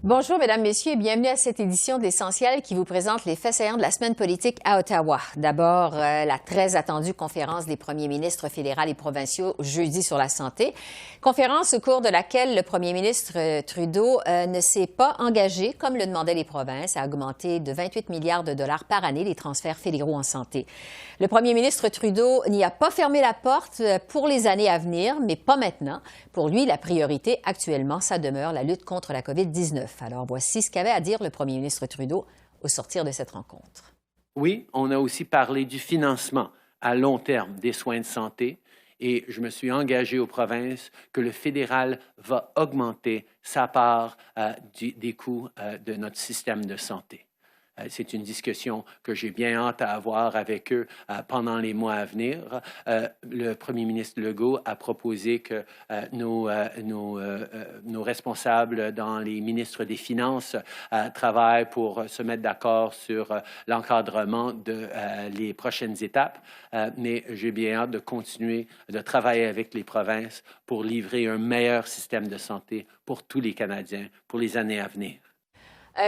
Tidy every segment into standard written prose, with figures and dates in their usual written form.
Bonjour, Mesdames, Messieurs, et bienvenue à cette édition d'Essentiel qui vous présente les faits saillants de la semaine politique à Ottawa. D'abord, la très attendue conférence des premiers ministres fédéraux et provinciaux jeudi sur la santé. Conférence au cours de laquelle le premier ministre Trudeau ne s'est pas engagé, comme le demandaient les provinces, à augmenter de 28 milliards de dollars par année les transferts fédéraux en santé. Le premier ministre Trudeau n'y a pas fermé la porte pour les années à venir, mais pas maintenant. Pour lui, la priorité actuellement, ça demeure la lutte contre la COVID-19. Alors, voici ce qu'avait à dire le premier ministre Trudeau au sortir de cette rencontre. Oui, on a aussi parlé du financement à long terme des soins de santé et je me suis engagé aux provinces que le fédéral va augmenter sa part des coûts de notre système de santé. C'est une discussion que j'ai bien hâte à avoir avec eux pendant les mois à venir. Le premier ministre Legault a proposé que nos responsables dans les ministres des Finances travaillent pour se mettre d'accord sur l'encadrement de les prochaines étapes. Mais j'ai bien hâte de continuer de travailler avec les provinces pour livrer un meilleur système de santé pour tous les Canadiens pour les années à venir.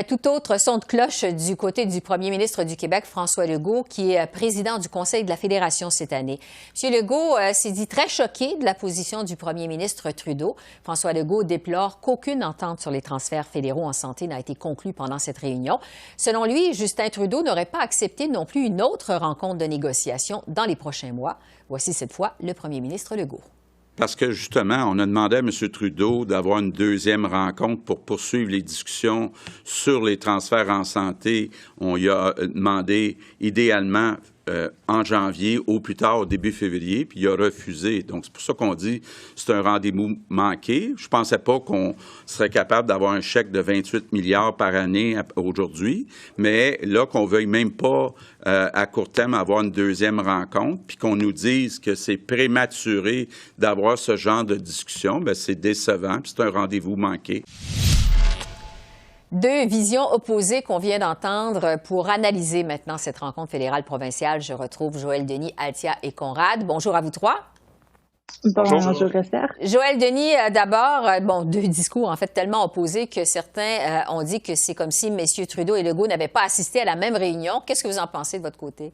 Tout autre son de cloche du côté du premier ministre du Québec, François Legault, qui est président du Conseil de la Fédération cette année. M. Legault s'est dit très choqué de la position du premier ministre Trudeau. François Legault déplore qu'aucune entente sur les transferts fédéraux en santé n'a été conclue pendant cette réunion. Selon lui, Justin Trudeau n'aurait pas accepté non plus une autre rencontre de négociation dans les prochains mois. Voici cette fois le premier ministre Legault. Parce que, justement, on a demandé à M. Trudeau d'avoir une deuxième rencontre pour poursuivre les discussions sur les transferts en santé. On lui a demandé, idéalement, en janvier, au plus tard, au début février, puis il a refusé. Donc, c'est pour ça qu'on dit que c'est un rendez-vous manqué. Je ne pensais pas qu'on serait capable d'avoir un chèque de 28 milliards par année aujourd'hui, mais là, qu'on ne veuille même pas, à court terme, avoir une deuxième rencontre, puis qu'on nous dise que c'est prématuré d'avoir ce genre de discussion, bien, c'est décevant, puis c'est un rendez-vous manqué. Deux visions opposées qu'on vient d'entendre pour analyser maintenant cette rencontre fédérale provinciale. Je retrouve Joël Denis, Althia et Conrad. Bonjour à vous trois. Bonjour, Esther. Joël Denis, d'abord, deux discours en fait tellement opposés que certains ont dit que c'est comme si M. Trudeau et Legault n'avaient pas assisté à la même réunion. Qu'est-ce que vous en pensez de votre côté?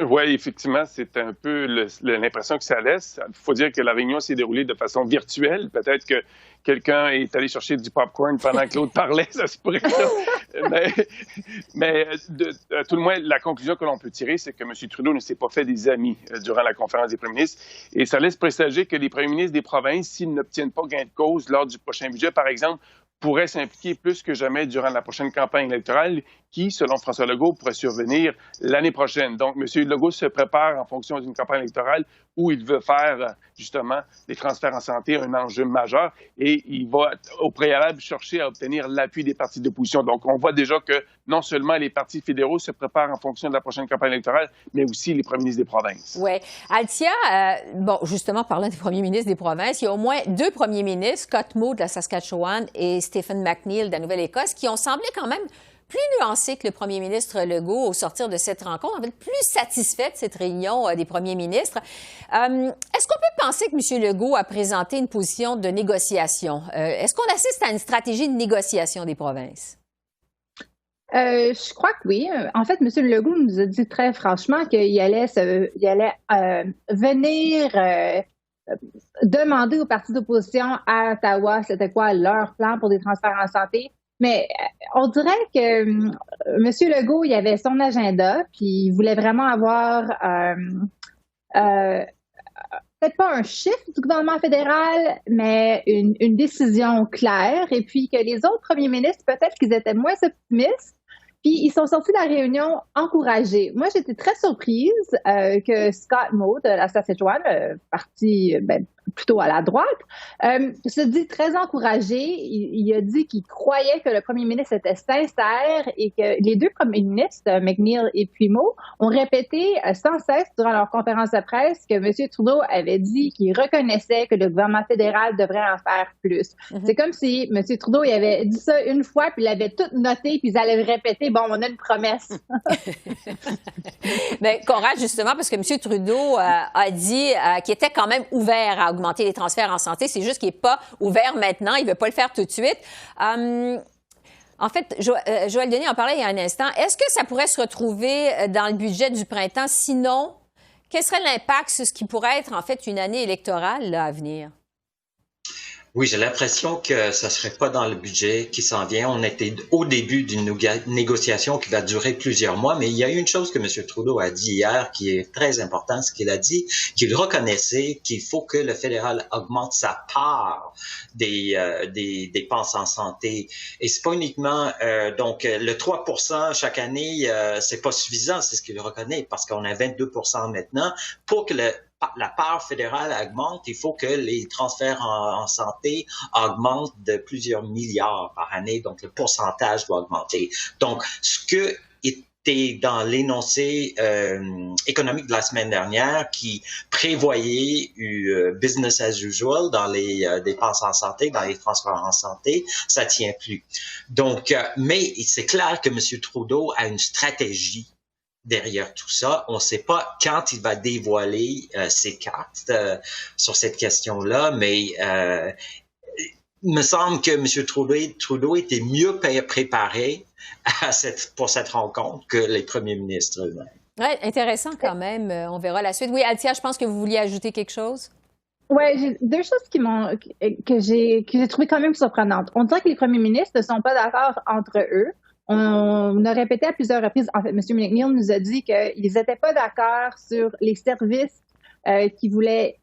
Oui, effectivement, c'est un peu l'impression que ça laisse. Il faut dire que la réunion s'est déroulée de façon virtuelle. Peut-être que quelqu'un est allé chercher du popcorn pendant que l'autre parlait, ça se pourrait. Mais à tout le moins, la conclusion que l'on peut tirer, c'est que M. Trudeau ne s'est pas fait des amis durant la conférence des premiers ministres. Et ça laisse présager que les premiers ministres des provinces, s'ils n'obtiennent pas gain de cause lors du prochain budget, par exemple, pourraient s'impliquer plus que jamais durant la prochaine campagne électorale qui, selon François Legault, pourrait survenir l'année prochaine. Donc, M. Legault se prépare en fonction d'une campagne électorale où il veut faire, justement, les transferts en santé un enjeu majeur et il va, au préalable, chercher à obtenir l'appui des partis d'opposition. Donc, on voit déjà que non seulement les partis fédéraux se préparent en fonction de la prochaine campagne électorale, mais aussi les premiers ministres des provinces. Oui. Althia, justement, parlant des premiers ministres des provinces, il y a au moins deux premiers ministres, Scott Moe de la Saskatchewan et Stephen McNeil de la Nouvelle-Écosse, qui ont semblé quand même plus nuancé que le premier ministre Legault au sortir de cette rencontre, en fait, plus satisfait de cette réunion des premiers ministres. Est-ce qu'on peut penser que M. Legault a présenté une position de négociation? Est-ce qu'on assiste à une stratégie de négociation des provinces? Je crois que oui. En fait, M. Legault nous a dit très franchement qu'il allait venir demander aux partis d'opposition à Ottawa c'était quoi leur plan pour des transferts en santé. Mais on dirait que M. Legault, il avait son agenda, puis il voulait vraiment avoir peut-être pas un chiffre du gouvernement fédéral, mais une décision claire. Et puis que les autres premiers ministres, peut-être qu'ils étaient moins optimistes. Puis ils sont sortis de la réunion encouragés. Moi, j'étais très surprise que Scott Moe de la Saskatchewan, parti plutôt à la droite, se dit très encouragé. Il a dit qu'il croyait que le premier ministre était sincère et que les deux premiers ministres, McNeil et puis Moe, ont répété sans cesse durant leur conférence de presse que M. Trudeau avait dit qu'il reconnaissait que le gouvernement fédéral devrait en faire plus. Mm-hmm. C'est comme si M. Trudeau il avait dit ça une fois, puis il avait tout noté, puis ils allaient répéter, bon, on a une promesse. Bien, Conrad, justement, parce que M. Trudeau a dit qu'il était quand même ouvert à augmenter les transferts en santé. C'est juste qu'il n'est pas ouvert maintenant. Il ne veut pas le faire tout de suite. En fait, Joël Denis en parlait il y a un instant. Est-ce que ça pourrait se retrouver dans le budget du printemps? Sinon, quel serait l'impact sur ce qui pourrait être en fait une année électorale là, à venir? Oui, j'ai l'impression que ça serait pas dans le budget qui s'en vient. On était au début d'une négociation qui va durer plusieurs mois, mais il y a une chose que M. Trudeau a dit hier qui est très importante, ce qu'il a dit, qu'il reconnaissait qu'il faut que le fédéral augmente sa part des dépenses en santé. Et c'est pas uniquement donc le 3% chaque année, c'est pas suffisant, c'est ce qu'il reconnaît, parce qu'on a 22% maintenant. Pour que la part fédérale augmente, il faut que les transferts en santé augmentent de plusieurs milliards par année, donc le pourcentage doit augmenter. Donc, ce que était dans l'énoncé économique de la semaine dernière qui prévoyait business as usual dans les dépenses en santé, dans les transferts en santé, ça tient plus. Donc, mais c'est clair que M. Trudeau a une stratégie derrière tout ça. On ne sait pas quand il va dévoiler ses cartes sur cette question-là, mais il me semble que M. Trudeau était mieux préparé pour cette rencontre que les premiers ministres eux-mêmes. Oui, intéressant quand même. On verra la suite. Oui, Althia, je pense que vous vouliez ajouter quelque chose. Oui, j'ai deux choses que j'ai trouvées quand même surprenantes. On dirait que les premiers ministres ne sont pas d'accord entre eux. On a répété à plusieurs reprises, en fait, M. McNeil nous a dit qu'ils n'étaient pas d'accord sur les services qu'ils voulaient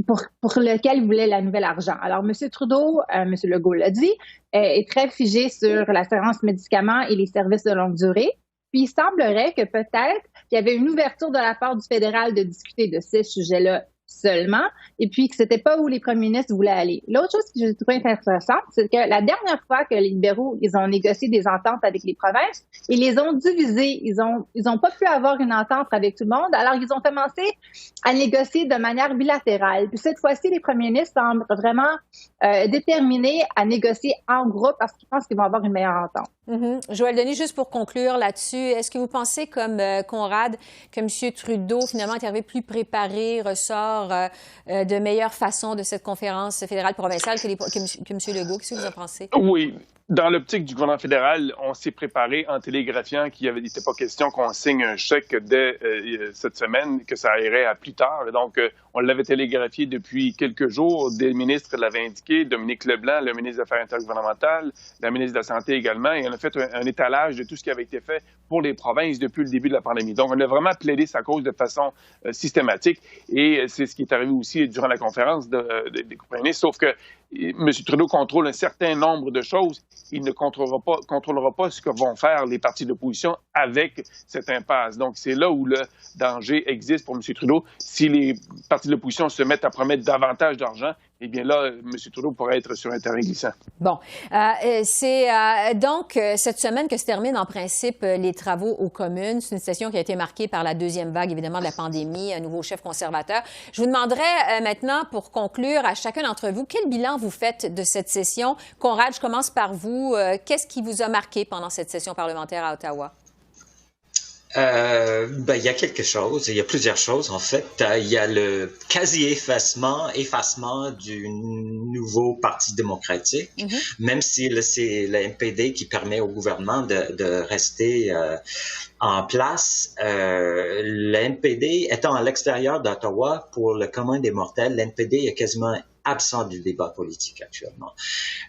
pour lesquels ils voulaient la nouvelle argent. Alors, M. Trudeau, M. Legault l'a dit, est très figé sur l'assurance médicaments et les services de longue durée. Puis, il semblerait que peut-être qu'il y avait une ouverture de la part du fédéral de discuter de ces sujets-là seulement, et puis que c'était pas où les premiers ministres voulaient aller. L'autre chose que j'ai trouvé intéressante, c'est que la dernière fois que les libéraux, ils ont négocié des ententes avec les provinces, ils les ont divisées. Ils ont pas pu avoir une entente avec tout le monde, alors ils ont commencé à négocier de manière bilatérale. Puis cette fois-ci, les premiers ministres semblent vraiment déterminés à négocier en groupe parce qu'ils pensent qu'ils vont avoir une meilleure entente. Mm-hmm. Joël Denis, juste pour conclure là-dessus, est-ce que vous pensez, comme Conrad, que M. Trudeau, finalement, est arrivé plus préparé, ressort de meilleure façon de cette conférence fédérale provinciale que M. Legault? Qu'est-ce que vous en pensez? Oui. Dans l'optique du gouvernement fédéral, on s'est préparé en télégraphiant qu'il n'était pas question qu'on signe un chèque dès cette semaine, que ça irait à plus tard. Donc, on l'avait télégraphié depuis quelques jours. Des ministres l'avaient indiqué, Dominique Leblanc, le ministre des Affaires intergouvernementales, la ministre de la Santé également, et on a fait un étalage de tout ce qui avait été fait pour les provinces depuis le début de la pandémie. Donc, on a vraiment plaidé sa cause de façon systématique, et c'est ce qui est arrivé aussi durant la conférence des premiers ministres, sauf que M. Trudeau contrôle un certain nombre de choses. Il ne contrôlera pas ce que vont faire les partis d'opposition avec cette impasse. Donc, c'est là où le danger existe pour M. Trudeau. Si les partis de l'opposition se mettent à promettre davantage d'argent, eh bien là, M. Trudeau pourrait être sur un terrain glissant. Bon. C'est donc cette semaine que se terminent en principe les travaux aux communes. C'est une session qui a été marquée par la deuxième vague, évidemment, de la pandémie, un nouveau chef conservateur. Je vous demanderai maintenant, pour conclure, à chacun d'entre vous, quel bilan vous faites de cette session? Conrad, je commence par vous. Qu'est-ce qui vous a marqué pendant cette session parlementaire à Ottawa? Il y a quelque chose, il y a plusieurs choses en fait. Il y a le quasi-effacement du nouveau Parti démocratique, même si c'est le NPD qui permet au gouvernement de rester en place. Le NPD étant à l'extérieur d'Ottawa, pour le commun des mortels, le NPD est quasiment absent du débat politique actuellement.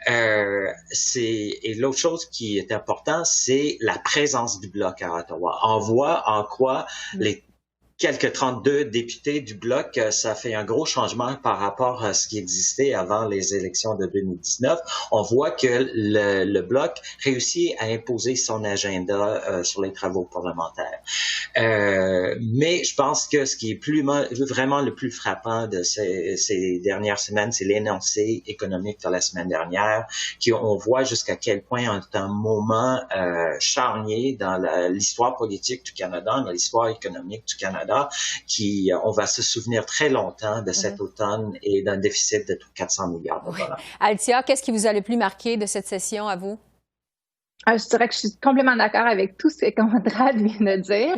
Et l'autre chose qui est important, c'est la présence du Bloc à Ottawa. On voit en quoi les quelques 32 députés du Bloc, ça fait un gros changement par rapport à ce qui existait avant les élections de 2019. On voit que le Bloc réussit à imposer son agenda sur les travaux parlementaires. Mais je pense que ce qui est vraiment le plus frappant de ces dernières semaines, c'est l'énoncé économique de la semaine dernière, on voit jusqu'à quel point on est un moment charnier dans l'histoire politique du Canada, dans l'histoire économique du Canada, on va se souvenir très longtemps de cet automne et d'un déficit de 400 milliards de dollars. Althia, qu'est-ce qui vous a le plus marqué de cette session à vous? Je dirais que je suis complètement d'accord avec tout ce que Conrad vient de dire.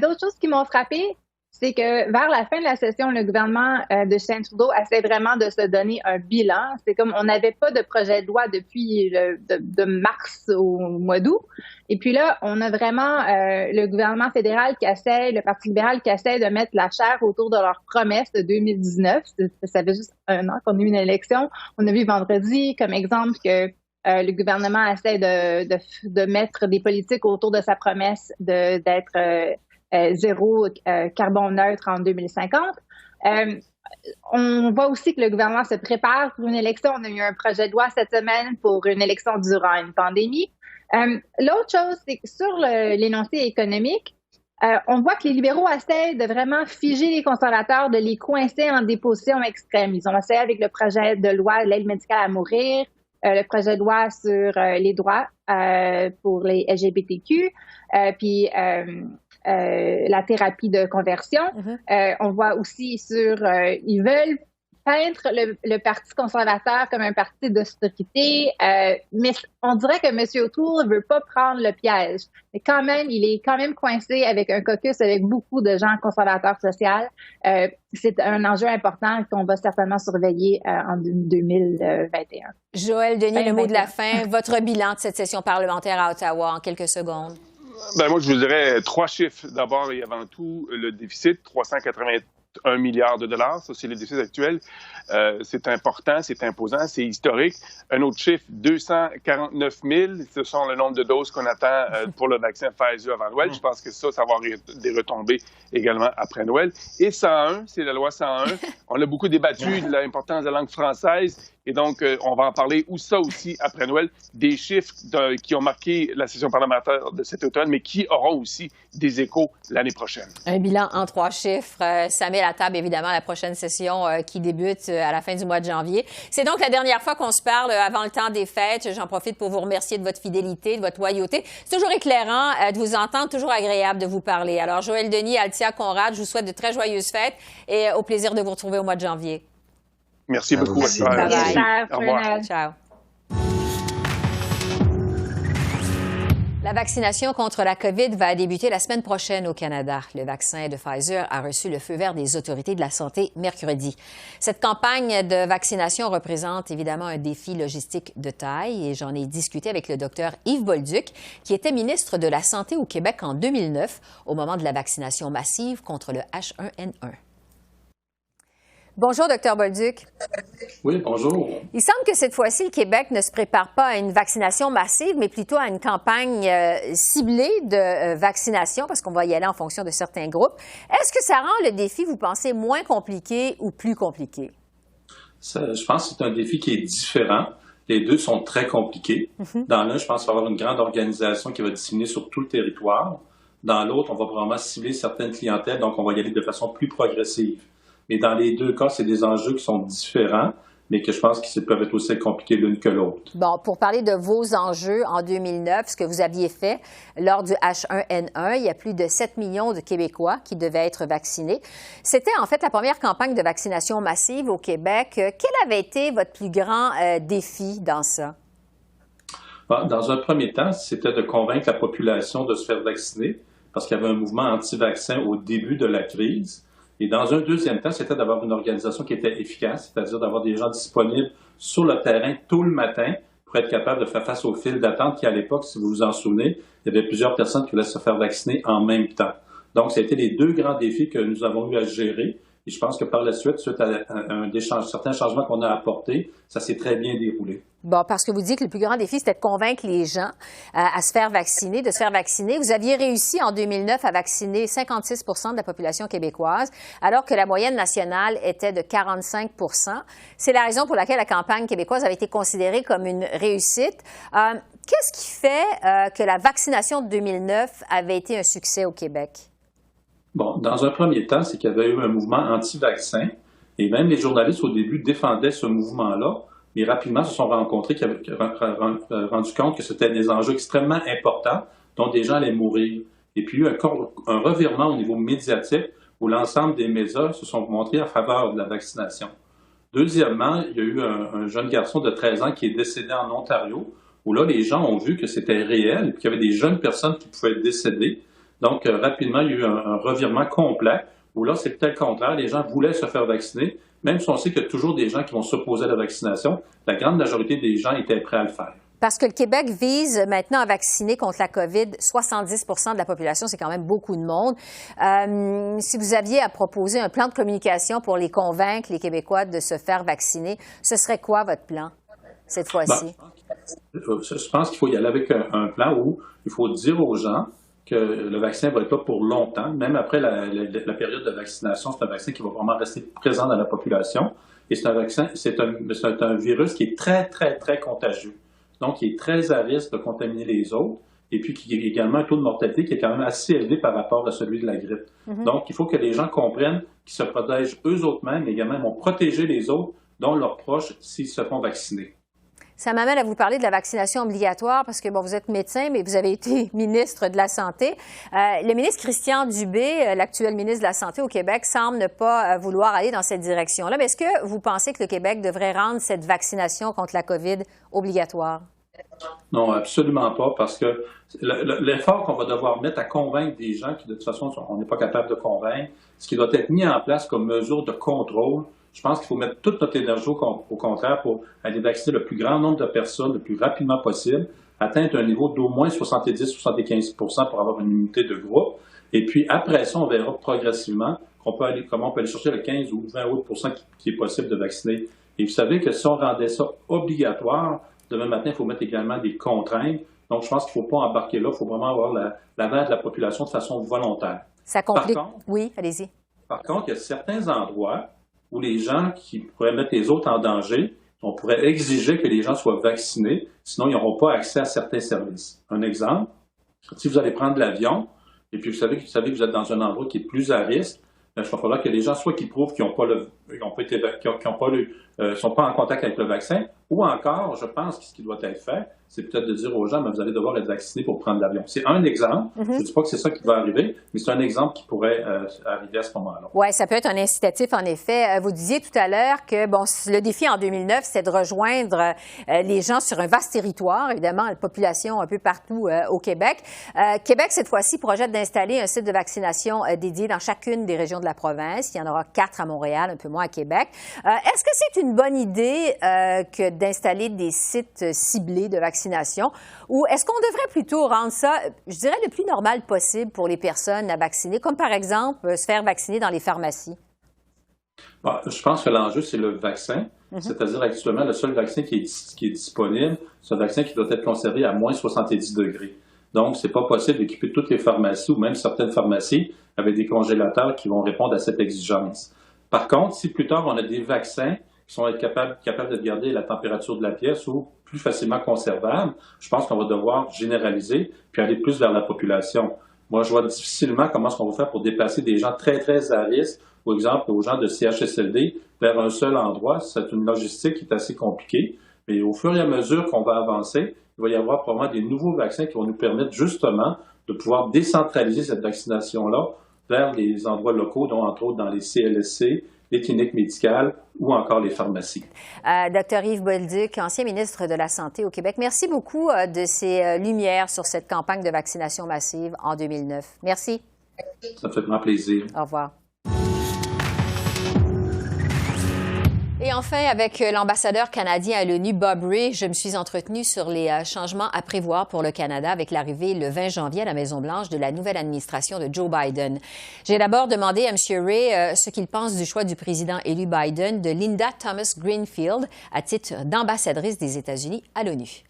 D'autres choses qui m'ont frappé, c'est que vers la fin de la session, le gouvernement de Justin Trudeau essaie vraiment de se donner un bilan. C'est comme on n'avait pas de projet de loi depuis de mars au mois d'août. Et puis là, on a vraiment le gouvernement fédéral qui essaie, le Parti libéral qui essaie de mettre la chair autour de leurs promesses de 2019. Ça fait juste un an qu'on a eu une élection. On a vu vendredi comme exemple que le gouvernement essaie de mettre des politiques autour de sa promesse d'être zéro carbone neutre en 2050. On voit aussi que le gouvernement se prépare pour une élection. On a eu un projet de loi cette semaine pour une élection durant une pandémie. L'autre chose, c'est que sur l'énoncé économique, on voit que les libéraux essaient de vraiment figer les conservateurs, de les coincer en des positions extrêmes. Ils ont essayé avec le projet de loi de l'aide médicale à mourir, le projet de loi sur les droits pour les LGBTQ, puis la thérapie de conversion. On voit aussi ils veulent peindre le Parti conservateur comme un parti d'austérité, mais on dirait que M. O'Toole ne veut pas prendre le piège. Mais quand même, il est quand même coincé avec un caucus avec beaucoup de gens conservateurs sociaux. C'est un enjeu important qu'on va certainement surveiller en 2021. Joël Denis, le mot de la fin, votre bilan de cette session parlementaire à Ottawa en quelques secondes. Moi, je vous dirais 3 chiffres. D'abord et avant tout, le déficit, 381 milliards de dollars. Ça, c'est le déficit actuel. C'est important, c'est imposant, c'est historique. Un autre chiffre, 249 000. Ce sont le nombre de doses qu'on attend pour le vaccin Pfizer avant Noël. Je pense que ça va avoir des retombées également après Noël. Et 101, c'est la loi 101. On a beaucoup débattu de l'importance de la langue française. Et donc, on va en parler aussi après Noël, des chiffres qui ont marqué la session parlementaire de cet automne, mais qui auront aussi des échos l'année prochaine. Un bilan en 3 chiffres. Ça met la table, évidemment, à la prochaine session qui débute à la fin du mois de janvier. C'est donc la dernière fois qu'on se parle avant le temps des fêtes. J'en profite pour vous remercier de votre fidélité, de votre loyauté. C'est toujours éclairant de vous entendre, toujours agréable de vous parler. Alors, Joël Denis, Althia Conrad, je vous souhaite de très joyeuses fêtes et au plaisir de vous retrouver au mois de janvier. Merci beaucoup. Merci. Au revoir. Ciao. La vaccination contre la COVID va débuter la semaine prochaine au Canada. Le vaccin de Pfizer a reçu le feu vert des autorités de la santé mercredi. Cette campagne de vaccination représente évidemment un défi logistique de taille et j'en ai discuté avec le docteur Yves Bolduc, qui était ministre de la Santé au Québec en 2009 au moment de la vaccination massive contre le H1N1. Bonjour, Dr. Bolduc. Oui, bonjour. Il semble que cette fois-ci, le Québec ne se prépare pas à une vaccination massive, mais plutôt à une campagne ciblée de vaccination, parce qu'on va y aller en fonction de certains groupes. Est-ce que ça rend le défi, vous pensez, moins compliqué ou plus compliqué? Je pense que c'est un défi qui est différent. Les deux sont très compliqués. Dans l'un, je pense qu'il va y avoir une grande organisation qui va disséminer sur tout le territoire. Dans l'autre, on va probablement cibler certaines clientèles, donc on va y aller de façon plus progressive. Mais dans les deux cas, c'est des enjeux qui sont différents, mais que je pense qu'ils peuvent être aussi compliqués l'une que l'autre. Bon, pour parler de vos enjeux en 2009, ce que vous aviez fait lors du H1N1, il y a plus de 7 millions de Québécois qui devaient être vaccinés. C'était en fait la première campagne de vaccination massive au Québec. Quel avait été votre plus grand défi dans ça? Dans un premier temps, c'était de convaincre la population de se faire vacciner, parce qu'il y avait un mouvement anti-vaccin au début de la crise. Et dans un deuxième temps, c'était d'avoir une organisation qui était efficace, c'est-à-dire d'avoir des gens disponibles sur le terrain tout le matin pour être capable de faire face aux files d'attente qui, à l'époque, si vous vous en souvenez, il y avait plusieurs personnes qui voulaient se faire vacciner en même temps. Donc, ça a été les deux grands défis que nous avons eu à gérer. Et je pense que par la suite à certains changements qu'on a apportés, ça s'est très bien déroulé. Bon, parce que vous dites que le plus grand défi, c'était de convaincre les gens à se faire vacciner, de se faire vacciner. Vous aviez réussi en 2009 à vacciner 56 % de la population québécoise, alors que la moyenne nationale était de 45 %. C'est la raison pour laquelle la campagne québécoise avait été considérée comme une réussite. Qu'est-ce qui fait que la vaccination de 2009 avait été un succès au Québec? Bon, dans un premier temps, c'est qu'il y avait eu un mouvement anti-vaccin et même les journalistes au début défendaient ce mouvement-là, mais rapidement se sont rendu compte que c'était des enjeux extrêmement importants dont des gens allaient mourir. Et puis il y a eu un revirement au niveau médiatique où l'ensemble des médias se sont montrés en faveur de la vaccination. Deuxièmement, il y a eu un jeune garçon de 13 ans qui est décédé en Ontario, où là, les gens ont vu que c'était réel et qu'il y avait des jeunes personnes qui pouvaient être décédées. Donc, rapidement, il y a eu un revirement complet où là, c'est peut-être le contraire. Les gens voulaient se faire vacciner, même si on sait qu'il y a toujours des gens qui vont s'opposer à la vaccination. La grande majorité des gens étaient prêts à le faire. Parce que le Québec vise maintenant à vacciner contre la COVID 70 % de la population, c'est quand même beaucoup de monde. Si vous aviez à proposer un plan de communication pour les convaincre, les Québécois, de se faire vacciner, ce serait quoi votre plan cette fois-ci? Je pense qu'il faut y aller avec un plan où il faut dire aux gens que le vaccin va être là pour longtemps, même après la période de vaccination. C'est un vaccin qui va vraiment rester présent dans la population. Et c'est un virus qui est très, très, très contagieux. Donc, qui est très à risque de contaminer les autres. Et puis, qui a également un taux de mortalité qui est quand même assez élevé par rapport à celui de la grippe. Mm-hmm. Donc, il faut que les gens comprennent qu'ils se protègent eux-mêmes, mais également vont protéger les autres, dont leurs proches, s'ils se font vacciner. Ça m'amène à vous parler de la vaccination obligatoire parce que, bon, vous êtes médecin, mais vous avez été ministre de la Santé. Le ministre Christian Dubé, l'actuel ministre de la Santé au Québec, semble ne pas vouloir aller dans cette direction-là. Mais est-ce que vous pensez que le Québec devrait rendre cette vaccination contre la COVID obligatoire? Non, absolument pas, parce que l'effort qu'on va devoir mettre à convaincre des gens qui, de toute façon, on n'est pas capable de convaincre, ce qui doit être mis en place comme mesure de contrôle, je pense qu'il faut mettre toute notre énergie au contraire pour aller vacciner le plus grand nombre de personnes le plus rapidement possible, atteindre un niveau d'au moins 70-75 % pour avoir une immunité de groupe. Et puis après ça, on verra progressivement comment on peut aller chercher le 15 ou 20 autres % qui est possible de vacciner. Et vous savez que si on rendait ça obligatoire, demain matin, il faut mettre également des contraintes. Donc, je pense qu'il ne faut pas embarquer là. Il faut vraiment avoir l'avant de la population de façon volontaire. Ça complique. Oui, allez-y. Par contre, il y a certains endroits où les gens qui pourraient mettre les autres en danger, on pourrait exiger que les gens soient vaccinés, sinon ils n'auront pas accès à certains services. Un exemple, si vous allez prendre l'avion, et puis vous savez que vous êtes dans un endroit qui est plus à risque, il va falloir que les gens soit qui prouvent qu'ils sont pas en contact avec le vaccin, ou encore, je pense que ce qui doit être fait, c'est peut-être de dire aux gens, mais vous allez devoir être vaccinés pour prendre l'avion. C'est un exemple. Mm-hmm. Je ne dis pas que c'est ça qui va arriver, mais c'est un exemple qui pourrait arriver à ce moment-là. Oui, ça peut être un incitatif, en effet. Vous disiez tout à l'heure que le défi en 2009, c'est de rejoindre les gens sur un vaste territoire, évidemment, la population un peu partout au Québec. Québec, cette fois-ci, projette d'installer un site de vaccination dédié dans chacune des régions de la province. Il y en aura 4 à Montréal, un peu moins à Québec. Est-ce que c'est une bonne idée que d'installer des sites ciblés de vaccination? Ou est-ce qu'on devrait plutôt rendre ça, je dirais, le plus normal possible pour les personnes à vacciner, comme par exemple se faire vacciner dans les pharmacies? Bon, je pense que l'enjeu, c'est le vaccin. Mm-hmm. C'est-à-dire, actuellement, le seul vaccin qui est disponible, c'est un vaccin qui doit être conservé à moins 70 degrés. Donc, c'est pas possible d'équiper toutes les pharmacies ou même certaines pharmacies avec des congélateurs qui vont répondre à cette exigence. Par contre, si plus tard, on a des vaccins qui sont capables de garder la température de la pièce ou plus facilement conservables, je pense qu'on va devoir généraliser puis aller plus vers la population. Moi, je vois difficilement comment est-ce qu'on va faire pour déplacer des gens très, très à risque, par exemple, aux gens de CHSLD, vers un seul endroit. C'est une logistique qui est assez compliquée, mais au fur et à mesure qu'on va avancer, il va y avoir probablement des nouveaux vaccins qui vont nous permettre justement de pouvoir décentraliser cette vaccination-là vers les endroits locaux, dont entre autres dans les CLSC, les cliniques médicales ou encore les pharmacies. Dr Yves Bolduc, ancien ministre de la Santé au Québec, merci beaucoup de ces lumières sur cette campagne de vaccination massive en 2009. Merci. Ça me fait vraiment plaisir. Au revoir. Et enfin, avec l'ambassadeur canadien à l'ONU, Bob Rae, je me suis entretenue sur les changements à prévoir pour le Canada avec l'arrivée le 20 janvier à la Maison-Blanche de la nouvelle administration de Joe Biden. J'ai d'abord demandé à M. Rae ce qu'il pense du choix du président élu Biden de Linda Thomas-Greenfield à titre d'ambassadrice des États-Unis à l'ONU.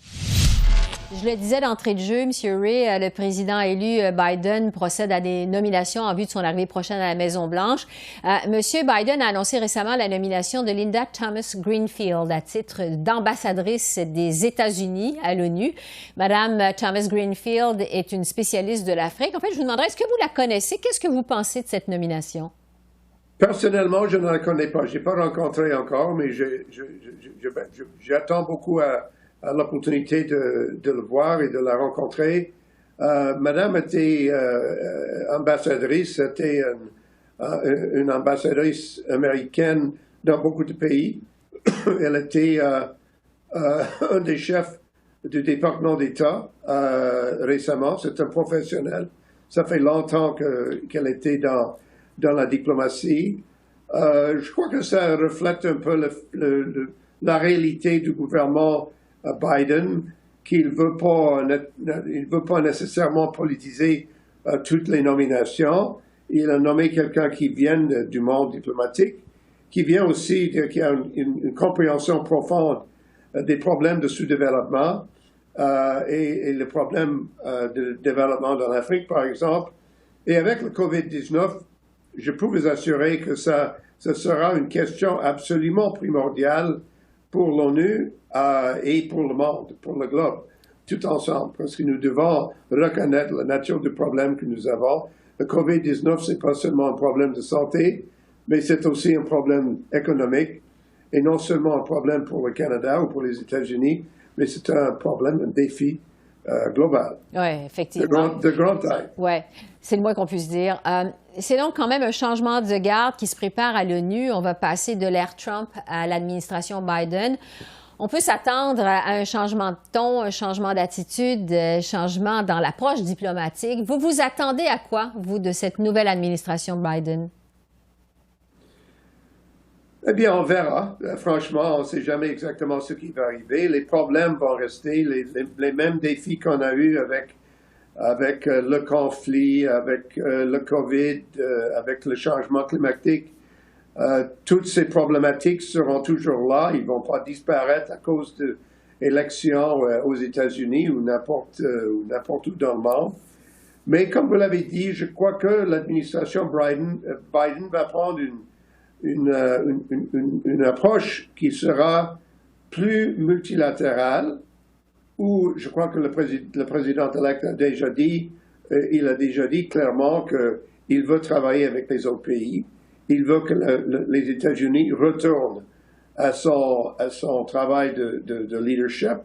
Je le disais d'entrée de jeu, M. Rae, le président élu Biden procède à des nominations en vue de son arrivée prochaine à la Maison-Blanche. M. Biden a annoncé récemment la nomination de Linda Thomas-Greenfield à titre d'ambassadrice des États-Unis à l'ONU. Madame Thomas-Greenfield est une spécialiste de l'Afrique. En fait, je vous demanderais, est-ce que vous la connaissez? Qu'est-ce que vous pensez de cette nomination? Personnellement, je ne la connais pas. Je n'ai pas rencontré encore, mais j'attends beaucoup à l'opportunité de le voir et de la rencontrer. Madame était ambassadrice, c'était une ambassadrice américaine dans beaucoup de pays. Elle était un des chefs du département d'État récemment. C'est un professionnel. Ça fait longtemps qu'elle était dans dans la diplomatie. Je crois que ça reflète un peu la réalité du gouvernement Biden, qu'il veut pas nécessairement politiser toutes les nominations. Il a nommé quelqu'un qui vient du monde diplomatique, qui vient aussi, qui a une compréhension profonde des problèmes de sous-développement et les problèmes de développement dans l'Afrique, par exemple. Et avec le COVID-19, je peux vous assurer que ça sera une question absolument primordiale pour l'ONU et pour le monde, pour le globe, tout ensemble, parce que nous devons reconnaître la nature du problème que nous avons. Le COVID-19, c'est pas seulement un problème de santé, mais c'est aussi un problème économique, et non seulement un problème pour le Canada ou pour les États-Unis, mais c'est un problème, un défi global. Oui, effectivement. De grande taille. Oui, c'est le moins qu'on puisse dire. C'est donc quand même un changement de garde qui se prépare à l'ONU. On va passer de l'ère Trump à l'administration Biden. On peut s'attendre à un changement de ton, un changement d'attitude, un changement dans l'approche diplomatique. Vous vous attendez à quoi, vous, de cette nouvelle administration Biden? Eh bien, on verra. Franchement, on ne sait jamais exactement ce qui va arriver. Les problèmes vont rester, les mêmes défis qu'on a eus avec le conflit, avec le COVID, avec le changement climatique. Toutes ces problématiques seront toujours là. Ils ne vont pas disparaître à cause d'élections aux États-Unis ou n'importe où dans le monde. Mais comme vous l'avez dit, je crois que l'administration Biden va prendre une approche qui sera plus multilatérale, où je crois que le président-élect a déjà dit, il a déjà dit clairement qu'il veut travailler avec les autres pays. Il veut que les États-Unis retournent à son travail de leadership.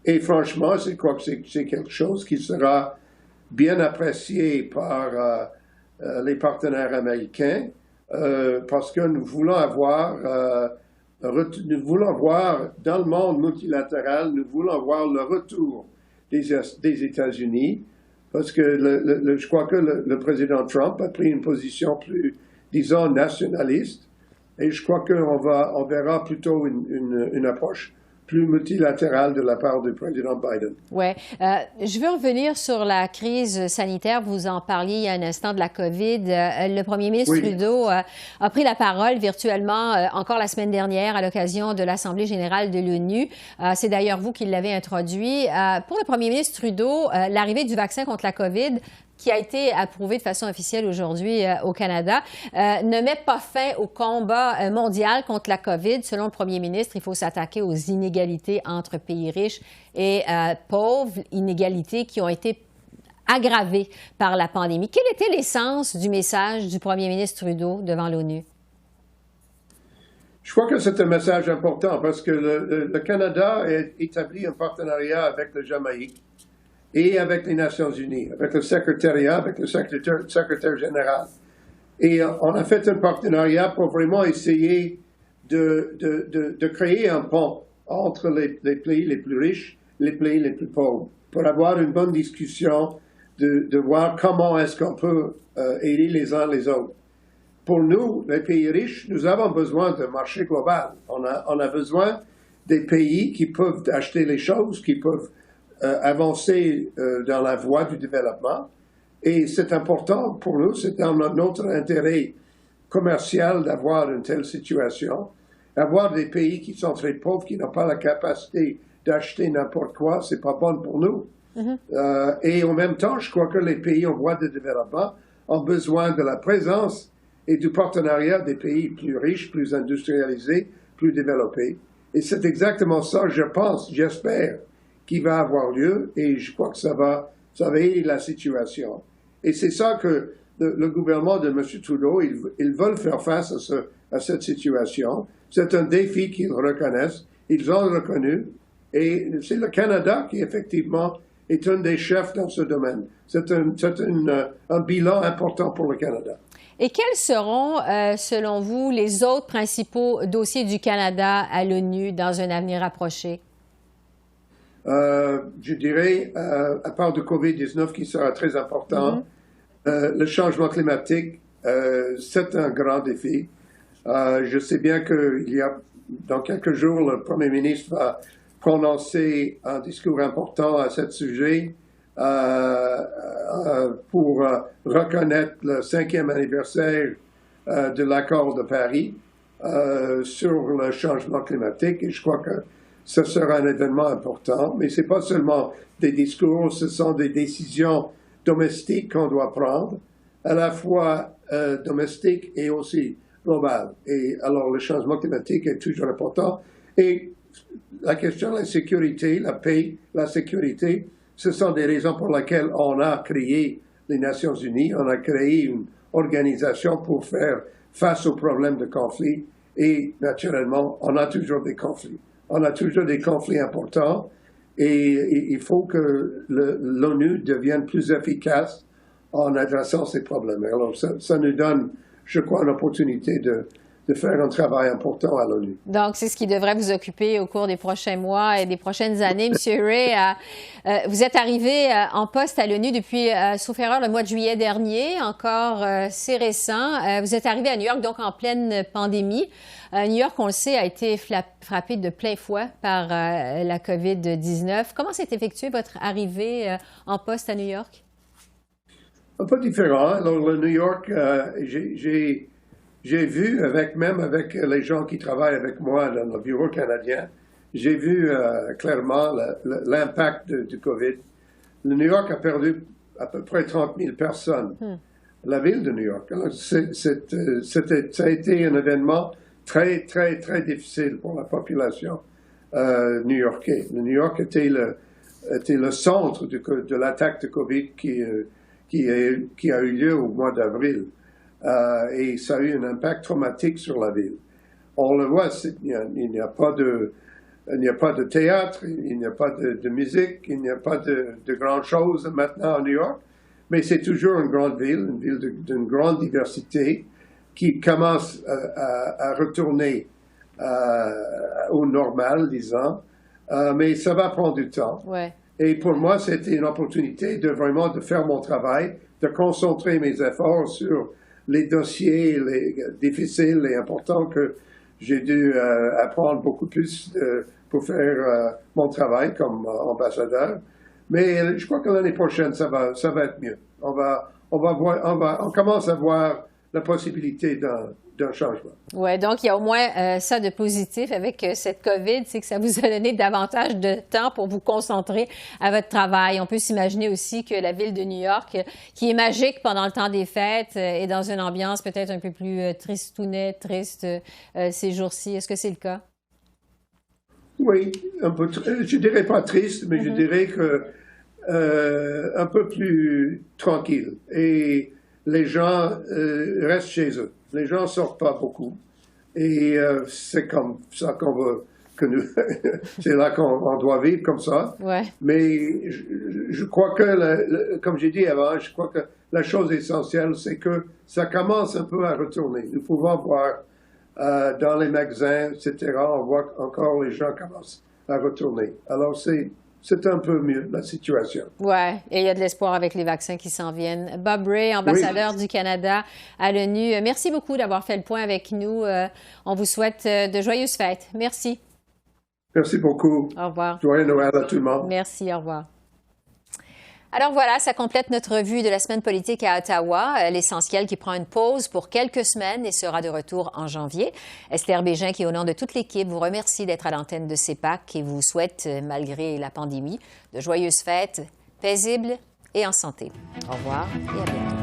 Et franchement, je crois que c'est quelque chose qui sera bien apprécié par les partenaires américains. Parce que nous voulons voir dans le monde multilatéral, nous voulons voir le retour des États-Unis, parce que je crois que le président Trump a pris une position plus, disons, nationaliste, et je crois qu'on verra plutôt une approche plus multilatérale de la part du président Biden. Oui. Je veux revenir sur la crise sanitaire. Vous en parliez il y a un instant de la COVID. Le premier ministre Trudeau a pris la parole virtuellement encore la semaine dernière à l'occasion de l'Assemblée générale de l'ONU. C'est d'ailleurs vous qui l'avez introduit. Pour le premier ministre Trudeau, l'arrivée du vaccin contre la COVID, qui a été approuvé de façon officielle aujourd'hui au Canada, ne met pas fin au combat mondial contre la COVID. Selon le premier ministre, il faut s'attaquer aux inégalités entre pays riches et pauvres, inégalités qui ont été aggravées par la pandémie. Quel était l'essence du message du premier ministre Trudeau devant l'ONU? Je crois que c'est un message important parce que le Canada a établi un partenariat avec le Jamaïque et avec les Nations unies, avec le secrétariat, avec le secrétaire général. Et on a fait un partenariat pour vraiment essayer de créer un pont entre les pays les plus riches et les pays les plus pauvres, pour avoir une bonne discussion, de voir comment est-ce qu'on peut aider les uns les autres. Pour nous, les pays riches, nous avons besoin d'un marché global. On a besoin des pays qui peuvent acheter les choses, qui peuvent avancer dans la voie du développement. Et c'est important pour nous, c'est dans notre intérêt commercial d'avoir une telle situation. Avoir des pays qui sont très pauvres, qui n'ont pas la capacité d'acheter n'importe quoi, c'est pas bon pour nous. Et en même temps, je crois que les pays en voie de développement ont besoin de la présence et du partenariat des pays plus riches, plus industrialisés, plus développés. Et c'est exactement ça, je pense, j'espère, qui va avoir lieu, et je crois que ça va aider la situation. Et c'est ça que le gouvernement de M. Trudeau, ils veulent faire face à cette situation. C'est un défi qu'ils reconnaissent, ils ont reconnu, et c'est le Canada qui, effectivement, est un des chefs dans ce domaine. C'est un bilan important pour le Canada. Et quels seront, selon vous, les autres principaux dossiers du Canada à l'ONU dans un avenir approché? Je dirais, à part du COVID-19 qui sera très important, le changement climatique, c'est un grand défi. Je sais bien qu'il y a, dans quelques jours, le Premier ministre va prononcer un discours important à ce sujet pour reconnaître le 5e anniversaire de l'accord de Paris sur le changement climatique. Et je crois que ce sera un événement important. Mais ce n'est pas seulement des discours, ce sont des décisions domestiques qu'on doit prendre, à la fois domestiques et aussi globales. Et alors, le changement climatique est toujours important. Et la question de la sécurité, la paix, la sécurité, ce sont des raisons pour lesquelles on a créé les Nations Unies, on a créé une organisation pour faire face aux problèmes de conflit. Et naturellement, on a toujours des conflits. On a toujours des conflits importants et il faut que l'ONU devienne plus efficace en adressant ces problèmes. Alors, ça nous donne, je crois, une opportunité de faire un travail important à l'ONU. Donc, c'est ce qui devrait vous occuper au cours des prochains mois et des prochaines années. Monsieur Ray, vous êtes arrivé en poste à l'ONU depuis, sauf erreur, le mois de juillet dernier, encore c'est récent. Vous êtes arrivé à New York, donc en pleine pandémie. New York, on le sait, a été frappé de plein fouet par la COVID-19. Comment s'est effectuée votre arrivée en poste à New York? Un peu différent. Alors, le New York, j'ai vu, même avec les gens qui travaillent avec moi dans le bureau canadien, j'ai vu clairement l'impact du COVID. Le New York a perdu à peu près 30 000 personnes. La ville de New York. Alors, ça a été un événement très, très, très difficile pour la population new-yorkaise. Le New York était le centre de l'attaque de COVID qui a eu lieu au mois d'avril. Et ça a eu un impact traumatique sur la ville. On le voit, il n'y a pas de théâtre, il n'y a pas de musique, il n'y a pas de grandes choses maintenant à New York, mais c'est toujours une grande ville d'une grande diversité qui commence à retourner au normal, disons, mais ça va prendre du temps. Ouais. Et pour moi, c'était une opportunité de faire mon travail, de concentrer mes efforts sur les dossiers difficiles et importants que j'ai dû apprendre beaucoup plus pour faire mon travail comme ambassadeur. Mais je crois que l'année prochaine, ça va être mieux. On commence à voir la possibilité d'un changement. Oui, donc il y a au moins ça de positif avec cette COVID, c'est que ça vous a donné davantage de temps pour vous concentrer à votre travail. On peut s'imaginer aussi que la ville de New York, qui est magique pendant le temps des fêtes, est dans une ambiance peut-être un peu plus tristounette, triste ces jours-ci. Est-ce que c'est le cas? Oui, un peu, je dirais pas triste, mais je dirais que un peu plus tranquille. Et les gens restent chez eux. Les gens sortent pas beaucoup. Et c'est comme ça qu'on veut que nous. C'est là qu'on doit vivre comme ça. Ouais. Mais je crois que, comme j'ai dit avant, je crois que la chose essentielle, c'est que ça commence un peu à retourner. Nous pouvons voir dans les magasins, etc., on voit encore les gens commencent à retourner. Alors c'est un peu mieux, la situation. Oui, et il y a de l'espoir avec les vaccins qui s'en viennent. Bob Ray, ambassadeur du Canada à l'ONU, merci beaucoup d'avoir fait le point avec nous. On vous souhaite de joyeuses fêtes. Merci. Merci beaucoup. Au revoir. Joyeux Noël à tout le monde. Merci, au revoir. Alors voilà, ça complète notre revue de la semaine politique à Ottawa. L'essentiel qui prend une pause pour quelques semaines et sera de retour en janvier. Esther Bégin, qui au nom de toute l'équipe, vous remercie d'être à l'antenne de CEPAC et vous souhaite, malgré la pandémie, de joyeuses fêtes, paisibles et en santé. Au revoir et à bientôt.